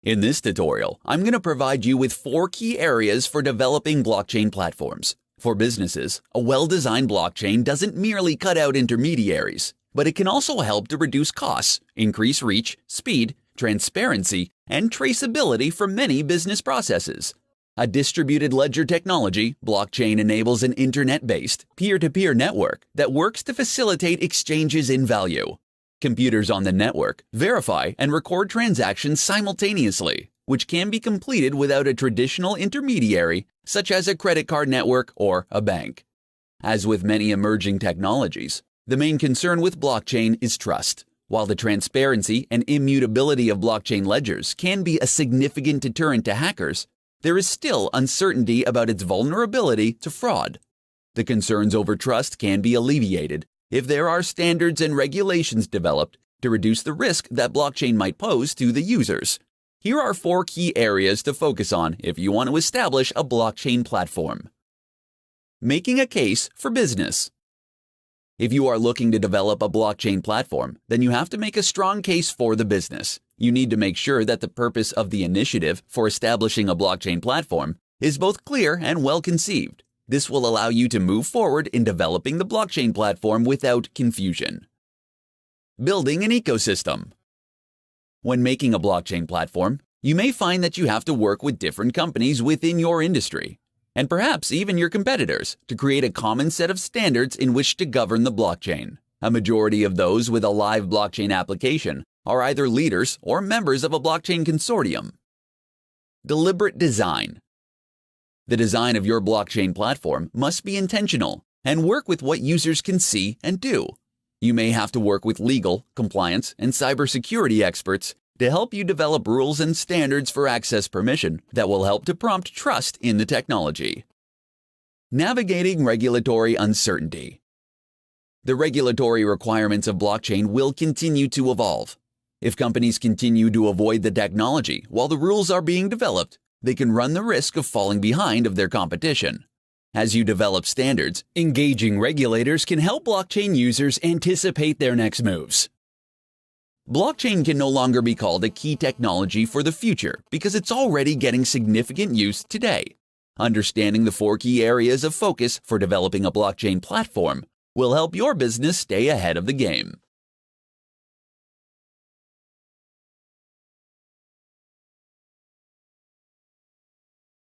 In this tutorial, I'm going to provide you with 4 key areas for developing blockchain platforms. For businesses, a well-designed blockchain doesn't merely cut out intermediaries, but it can also help to reduce costs, increase reach, speed, transparency, and traceability for many business processes. A distributed ledger technology, blockchain enables an internet-based, peer-to-peer network that works to facilitate exchanges in value. Computers on the network verify and record transactions simultaneously, which can be completed without a traditional intermediary, such as a credit card network or a bank. As with many emerging technologies, the main concern with blockchain is trust. While the transparency and immutability of blockchain ledgers can be a significant deterrent to hackers, there is still uncertainty about its vulnerability to fraud. The concerns over trust can be alleviated if there are standards and regulations developed to reduce the risk that blockchain might pose to the users. Here are 4 key areas to focus on if you want to establish a blockchain platform. Making a case for business. If you are looking to develop a blockchain platform, then you have to make a strong case for the business. You need to make sure that the purpose of the initiative for establishing a blockchain platform is both clear and well conceived. This will allow you to move forward in developing the blockchain platform without confusion. Building an ecosystem. When making a blockchain platform, you may find that you have to work with different companies within your industry, and perhaps even your competitors, to create a common set of standards in which to govern the blockchain. A majority of those with a live blockchain application are either leaders or members of a blockchain consortium. Deliberate design. The design of your blockchain platform must be intentional and work with what users can see and do. You may have to work with legal, compliance, and cybersecurity experts to help you develop rules and standards for access permission that will help to prompt trust in the technology. Navigating regulatory uncertainty. The regulatory requirements of blockchain will continue to evolve. If companies continue to avoid the technology while the rules are being developed, they can run the risk of falling behind of their competition. As you develop standards, engaging regulators can help blockchain users anticipate their next moves. Blockchain can no longer be called a key technology for the future because it's already getting significant use today. Understanding the 4 key areas of focus for developing a blockchain platform will help your business stay ahead of the game.